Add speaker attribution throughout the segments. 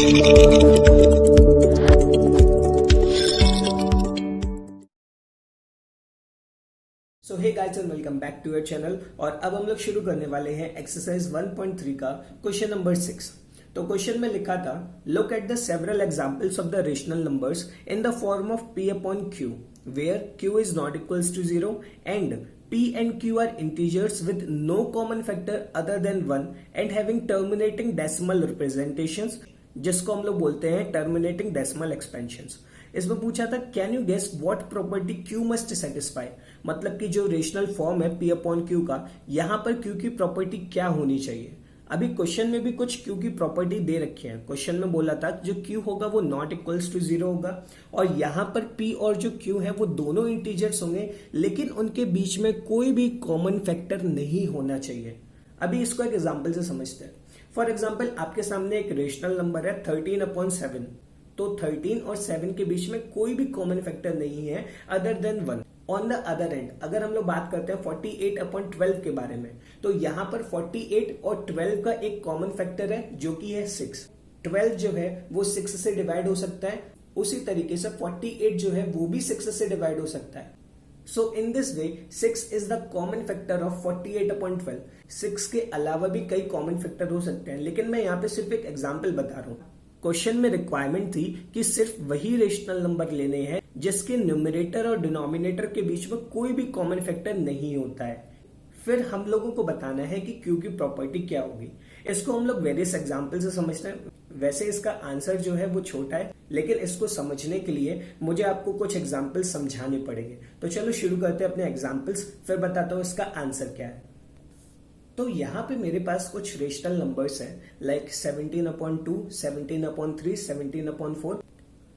Speaker 1: So hey guys and welcome back to your channel. और अब हम लोग शुरू करने वाले हैं एक्सरसाइज 1.3 का क्वेश्चन नंबर 6। तो क्वेश्चन में लिखा था, look at the several examples of the rational numbers in the form of p upon q where q is not equals to 0 and p and q are integers with no common factor other than 1 and having terminating decimal representations, जिसको हम लोग बोलते हैं terminating decimal expansions। इसमें पूछा था, can you guess what property Q must satisfy, मतलब कि जो रेशनल फॉर्म है P अपॉन Q का, यहाँ पर Q की प्रॉपर्टी क्या होनी चाहिए। अभी क्वेश्चन में भी कुछ Q की प्रॉपर्टी दे रखी है। क्वेश्चन में बोला था जो Q होगा वो नॉट इक्वल्स टू 0 होगा, और यहाँ पर P और जो Q है वो दोनों इंटीजर्स होंगे, लेकिन उनके बीच में कोई भी कॉमन फैक्टर नहीं होना चाहिए। अभी इसको एक एग्जाम्पल से समझते हैं। फॉर एग्जाम्पल, आपके सामने एक रेशनल नंबर है 13/7, तो 13 और 7 के बीच में कोई भी कॉमन फैक्टर नहीं है other than 1। On the other and अगर हम लोग बात करते हैं 48/12 के बारे में, तो यहाँ पर 48 और 12 का एक कॉमन फैक्टर है जो कि है 6। 12 जो है वो 6 से डिवाइड हो सकता है, उसी तरीके से 48 जो है वो भी 6 से डिवाइड हो सकता है। So in this way 6 is the common factor of 48/12। 6 के अलावा भी कई कॉमन फैक्टर हो सकते हैं, लेकिन मैं यहाँ पे सिर्फ एक एग्जाम्पल बता रहा हूँ। क्वेश्चन में रिक्वायरमेंट थी कि सिर्फ वही रेशनल नंबर लेने हैं जिसके न्यूमरेटर और डिनोमिनेटर के बीच में कोई भी कॉमन फैक्टर नहीं होता है। फिर हम लोगों को बताना है कि Q की प्रॉपर्टी क्या होगी। इसको हम लोग वेरियस एग्जांपल से समझते हैं। वैसे इसका आंसर जो है वो छोटा है, लेकिन इसको समझने के लिए मुझे आपको कुछ एग्जाम्पल समझाने पड़ेंगे। तो चलो शुरू करते हैं अपने एग्जाम्पल्स, फिर बताता हूँ इसका आंसर क्या है। तो यहाँ पे मेरे पास कुछ रेशनल नंबर्स हैं, लाइक 17/2, 17/3, 17/4,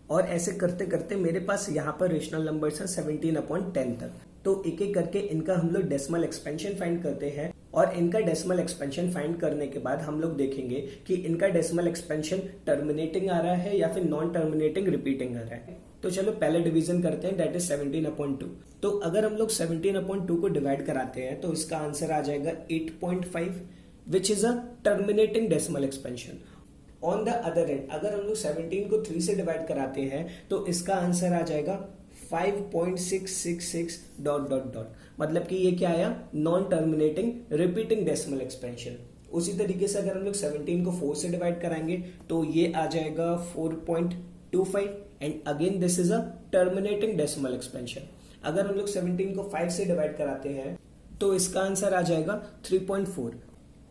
Speaker 1: और ऐसे करते करते मेरे पास यहाँ पर रेशनल नंबर्स हैं 17/10 तक। तो एक एक करके इनका हम लोग डेसिमल एक्सपेंशन फाइंड करते हैं, और इनका डेसिमल एक्सपेंशन फाइंड करने के बाद हम लोग देखेंगे कि इनका डेसिमल एक्सपेंशन टर्मिनेटिंग आ रहा है या फिर नॉन टर्मिनेटिंग रिपीटिंग आ रहा है। तो चलो पहले डिवीजन करते हैं, दैट इज 17/2। तो अगर हम लोग 17/2 को डिवाइड कराते हैं तो इसका आंसर आ जाएगा 8.5, which is a terminating decimal expansion. On the other and अगर हम लोग 17 को 3 से डिवाइड कराते हैं तो इसका आंसर आ जाएगा 5.666 ... मतलब कि ये क्या आया, non terminating repeating decimal expansion. उसी तरीके से अगर हम लोग 17 को 4 से डिवाइड कराएंगे तो ये आ जाएगा 4.25, and again this is a terminating decimal expansion. अगर हम लोग 17 को 5 से डिवाइड कराते हैं तो इसका आंसर आ जाएगा 3.4।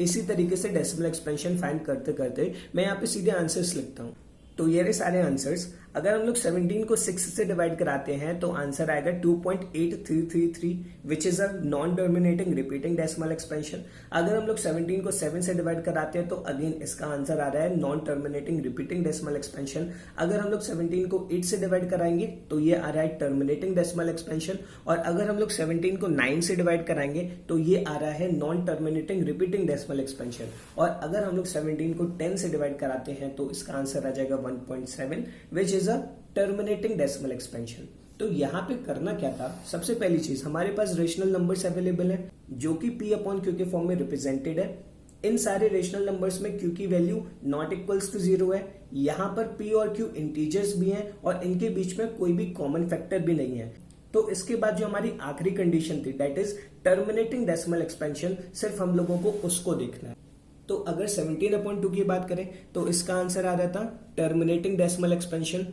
Speaker 1: इसी तरीके से डेसिमल एक्सपेंशन फाइंड करते करते मैं यहाँ पे सीधे आंसर्स लिखता हूँ। तो ये रहे सारे आंसर्स। अगर हम लोग 17 को 6 से डिवाइड कराते हैं तो आंसर आएगा 2.8333, which is a non terminating repeating decimal expansion. अगर हम लोग 17 को 7 से डिवाइड कराते हैं तो अगेन इसका आंसर आ रहा है non terminating repeating decimal expansion. अगर हम लोग 17 को 8 से डिवाइड कराएंगे तो ये आ रहा है टर्मिनेटिंग डेसिमल एक्सपेंशन। और अगर हम लोग 17 को 9 से डिवाइड कराएंगे तो ये आ रहा है non terminating repeating decimal expansion. और अगर हम लोग 17 को 10 से डिवाइड कराते हैं तो इसका आंसर आ जाएगा 1.7, which is a terminating decimal expansion. तो यहाँ पे करना क्या था, सबसे पहली चीज हमारे पास रेशनल नंबर्स अवेलेबल है जो कि P अपॉन Q के फॉर्म में रिप्रेजेंटेड है। इन सारे रेशनल नंबर्स में Q की वैल्यू नॉट इक्वल्स टू 0 है। यहाँ पर P और Q इंटीजर्स भी हैं और इनके बीच में कोई भी कॉमन फैक्टर भी नहीं है। तो इसके बाद जो हमारी आखिरी कंडीशन थी, that is terminating decimal expansion, सिर्फ हम लोगों को उसको देखना है। तो अगर 17/2 की बात करें तो इसका आंसर आ रहा था टर्मिनेटिंग डेसिमल एक्सपेंशन।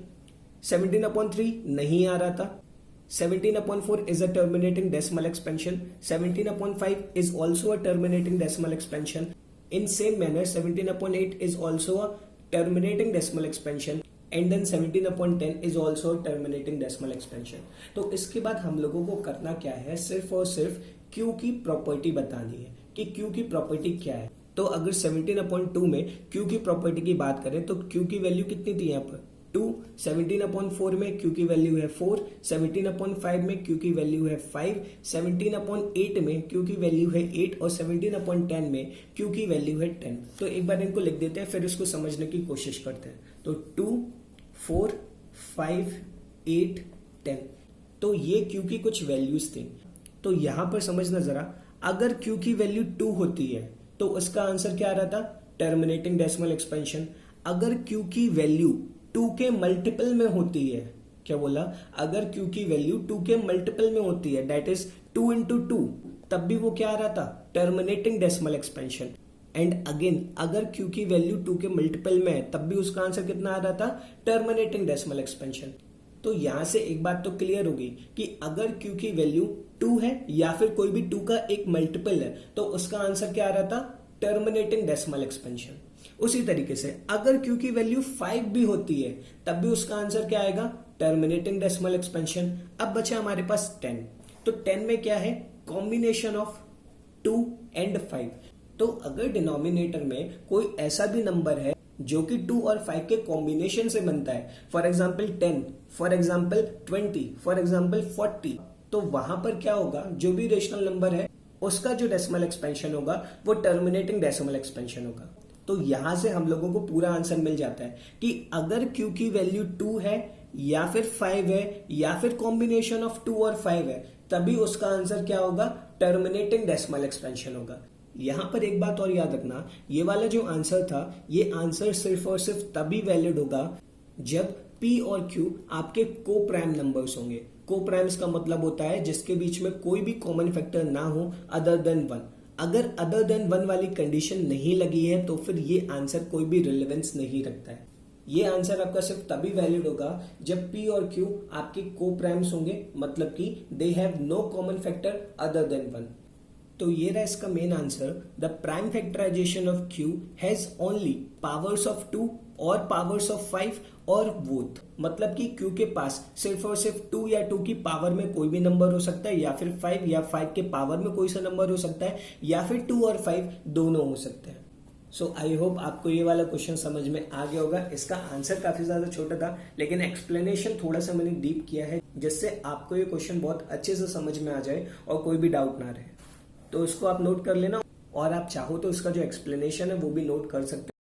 Speaker 1: 17/3 नहीं आ रहा था। 17/4 is a terminating decimal expansion. 17/5 is also a terminating decimal expansion. In same manner, 17/8 is also a terminating decimal expansion. And then 17/10 is also a terminating decimal expansion. तो इसके बाद हम लोगों को करना क्या है, सिर्फ और सिर्फ Q की प्रॉपर्टी बतानी है कि Q की प्रॉपर्टी क्या है। तो अगर 17/2 में Q की प्रॉपर्टी की बात करें तो Q की वैल्यू कितनी थी यहाँ पर 2, 17/4 में Q की वैल्यू है 4, 17/5 में Q की वैल्यू है 5, 17/8 में Q की वैल्यू है 8 और 17/10 में Q की वैल्यू है 10। तो एक बार इनको लिख देते हैं, फिर इसको समझने की कोशिश करते हैं। तो 2, 4, 5, 8, 10, तो ये Q की कुछ वैल्यूज थी। तो यहां पर समझना जरा, अगर Q की वैल्यू 2 होती है तो उसका आंसर क्या आ रहा था, टर्मिनेटिंग डेसिमल एक्सपेंशन। अगर Q की वैल्यू 2 के मल्टीपल में होती है, क्या बोला, अगर Q की वैल्यू 2 के मल्टीपल में होती है, दैट इज 2 into 2, तब भी वो क्या आ रहा था, terminating decimal expansion. And again अगर Q की वैल्यू 2 के मल्टीपल में है तब भी उसका आंसर कितना आ रहा था, टर्मिनेटिंग डेसिमल एक्सपेंशन। तो यहां से एक बात तो क्लियर होगी कि अगर Q की वैल्यू 2 है या फिर कोई भी 2 का एक मल्टीपल है तो उसका आंसर क्या आ रहा था, टर्मिनेटिंग डेसिमल एक्सपेंशन। उसी तरीके से अगर Q की वैल्यू 5 भी होती है तब भी उसका आंसर क्या आएगा, टर्मिनेटिंग डेसिमल एक्सपेंशन। अब बचा हमारे पास 10, तो 10 में क्या है, कॉम्बिनेशन ऑफ 2 and 5। तो अगर डिनोमिनेटर में कोई ऐसा भी नंबर है जो कि 2 और 5 के कॉम्बिनेशन से बनता है, for example 10, for example 20, for example 40, तो वहां पर क्या होगा, जो भी रेशनल नंबर है उसका जो डेसिमल एक्सपेंशन होगा वो टर्मिनेटिंग डेसिमल एक्सपेंशन होगा। तो यहां से हम लोगों को पूरा आंसर मिल जाता है कि अगर Q की वैल्यू 2 है या फिर 5 है या फिर कॉम्बिनेशन ऑफ 2 और 5 है, तभी उसका आंसर क्या होगा, टर्मिनेटिंग डेसिमल एक्सपेंशन होगा। यहां पर एक बात और याद रखना, ये वाला जो आंसर था, ये आंसर सिर्फ और सिर्फ तभी वैलिड होगा जब P और Q आपके को प्राइम नंबर्स होंगे। को प्राइम्स का मतलब होता है जिसके बीच में कोई भी कॉमन फैक्टर ना हो अदर देन 1। अगर अदर देन 1 वाली कंडीशन नहीं लगी है तो फिर ये आंसर कोई भी रिलेवेंस नहीं रखता है। ये आंसर आपका सिर्फ तभी वैलिड होगा जब P और Q आपके को प्राइम्स होंगे, मतलब कि they have no common factor other than 1। तो ये रहा इसका main answer, the prime factorization of Q has only powers of 2 और पावर्स ऑफ 5 और बोथ। मतलब कि Q के पास सिर्फ और सिर्फ 2 या 2 की पावर में कोई भी नंबर हो सकता है, या फिर 5 या 5 के पावर में कोई सा नंबर हो सकता है, या फिर 2 और 5 दोनों हो सकते हैं। सो आई होप आपको ये वाला क्वेश्चन समझ में आ गया होगा। इसका आंसर काफी ज्यादा छोटा था लेकिन एक्सप्लेनेशन थोड़ा सा मैंने डीप किया है जिससे आपको ये क्वेश्चन बहुत अच्छे से समझ में आ जाए और कोई भी डाउट ना रहे। तो इसको आप नोट कर लेना, और आप चाहो तो इसका जो एक्सप्लेनेशन है वो भी नोट कर सकते हो।